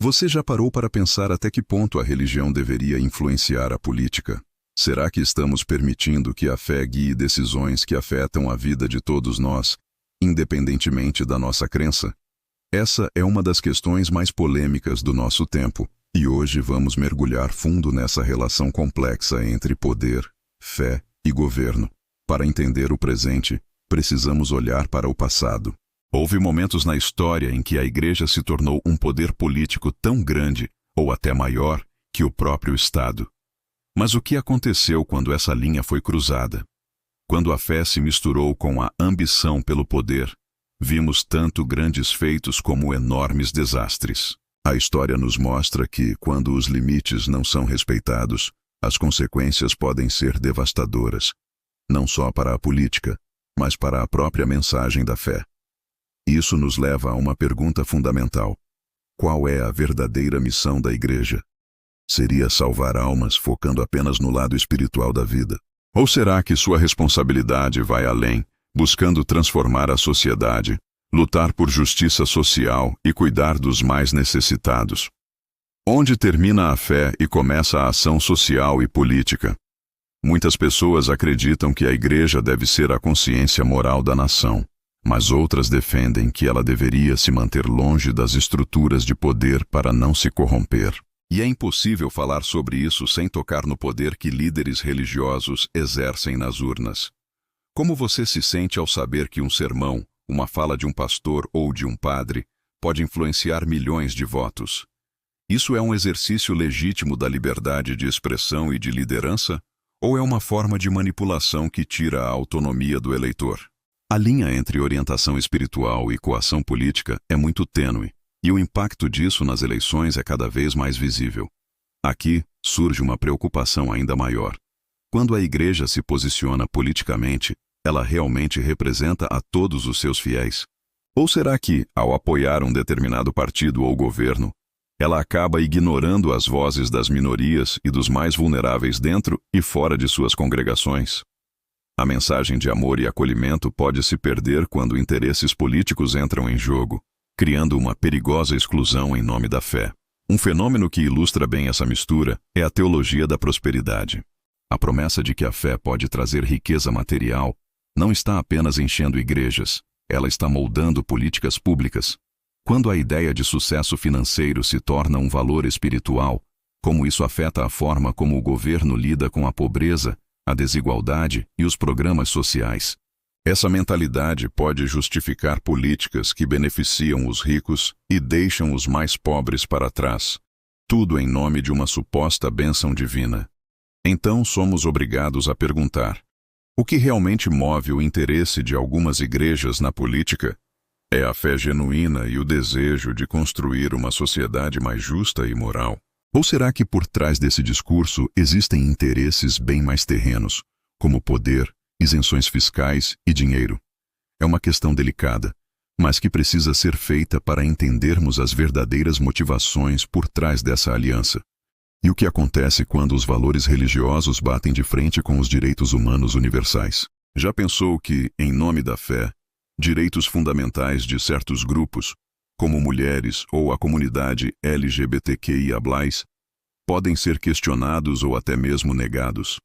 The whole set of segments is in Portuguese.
Você já parou para pensar até que ponto a religião deveria influenciar a política? Será que estamos permitindo que a fé guie decisões que afetam a vida de todos nós, independentemente da nossa crença? Essa é uma das questões mais polêmicas do nosso tempo, e hoje vamos mergulhar fundo nessa relação complexa entre poder, fé e governo. Para entender o presente, precisamos olhar para o passado. Houve momentos na história em que a Igreja se tornou um poder político tão grande, ou até maior, que o próprio Estado. Mas o que aconteceu quando essa linha foi cruzada? Quando a fé se misturou com a ambição pelo poder, vimos tanto grandes feitos como enormes desastres. A história nos mostra que, quando os limites não são respeitados, as consequências podem ser devastadoras, não só para a política, mas para a própria mensagem da fé. Isso nos leva a uma pergunta fundamental: qual é a verdadeira missão da Igreja? Seria salvar almas focando apenas no lado espiritual da vida? Ou será que sua responsabilidade vai além, buscando transformar a sociedade, lutar por justiça social e cuidar dos mais necessitados? Onde termina a fé e começa a ação social e política? Muitas pessoas acreditam que a Igreja deve ser a consciência moral da nação, mas outras defendem que ela deveria se manter longe das estruturas de poder para não se corromper. E é impossível falar sobre isso sem tocar no poder que líderes religiosos exercem nas urnas. Como você se sente ao saber que um sermão, uma fala de um pastor ou de um padre, pode influenciar milhões de votos? Isso é um exercício legítimo da liberdade de expressão e de liderança? Ou é uma forma de manipulação que tira a autonomia do eleitor? A linha entre orientação espiritual e coação política é muito tênue, e o impacto disso nas eleições é cada vez mais visível. Aqui surge uma preocupação ainda maior. Quando a Igreja se posiciona politicamente, ela realmente representa a todos os seus fiéis? Ou será que, ao apoiar um determinado partido ou governo, ela acaba ignorando as vozes das minorias e dos mais vulneráveis dentro e fora de suas congregações? A mensagem de amor e acolhimento pode se perder quando interesses políticos entram em jogo, criando uma perigosa exclusão em nome da fé. Um fenômeno que ilustra bem essa mistura é a teologia da prosperidade. A promessa de que a fé pode trazer riqueza material não está apenas enchendo igrejas, ela está moldando políticas públicas. Quando a ideia de sucesso financeiro se torna um valor espiritual, como isso afeta a forma como o governo lida com a pobreza, a desigualdade e os programas sociais? Essa mentalidade pode justificar políticas que beneficiam os ricos e deixam os mais pobres para trás, tudo em nome de uma suposta bênção divina. Então somos obrigados a perguntar: o que realmente move o interesse de algumas igrejas na política? É a fé genuína e o desejo de construir uma sociedade mais justa e moral? Ou será que por trás desse discurso existem interesses bem mais terrenos, como poder, isenções fiscais e dinheiro? É uma questão delicada, mas que precisa ser feita para entendermos as verdadeiras motivações por trás dessa aliança. E o que acontece quando os valores religiosos batem de frente com os direitos humanos universais? Já pensou que, em nome da fé, direitos fundamentais de certos grupos, como mulheres ou a comunidade LGBTQIA+, podem ser questionados ou até mesmo negados?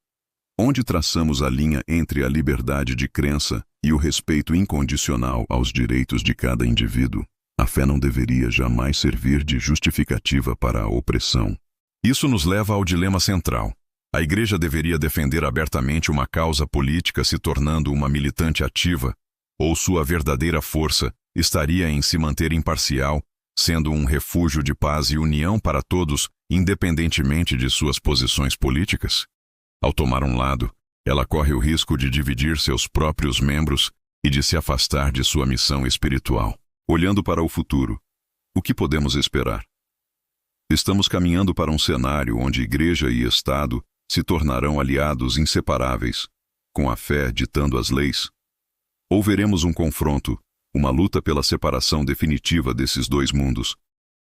Onde traçamos a linha entre a liberdade de crença e o respeito incondicional aos direitos de cada indivíduo? A fé não deveria jamais servir de justificativa para a opressão. Isso nos leva ao dilema central. A Igreja deveria defender abertamente uma causa política se tornando uma militante ativa, ou sua verdadeira força estaria em se manter imparcial, sendo um refúgio de paz e união para todos, independentemente de suas posições políticas? Ao tomar um lado, ela corre o risco de dividir seus próprios membros e de se afastar de sua missão espiritual. Olhando para o futuro, o que podemos esperar? Estamos caminhando para um cenário onde Igreja e Estado se tornarão aliados inseparáveis, com a fé ditando as leis? Ou veremos um confronto, uma luta pela separação definitiva desses dois mundos,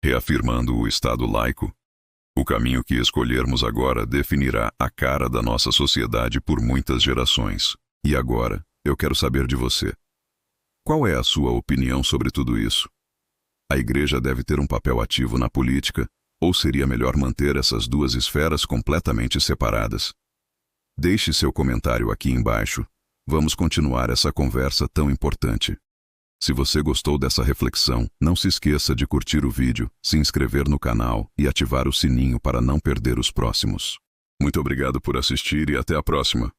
reafirmando o Estado laico? O caminho que escolhermos agora definirá a cara da nossa sociedade por muitas gerações. E agora, eu quero saber de você. Qual é a sua opinião sobre tudo isso? A igreja deve ter um papel ativo na política, ou seria melhor manter essas duas esferas completamente separadas? Deixe seu comentário aqui embaixo. Vamos continuar essa conversa tão importante. Se você gostou dessa reflexão, não se esqueça de curtir o vídeo, se inscrever no canal e ativar o sininho para não perder os próximos. Muito obrigado por assistir e até a próxima.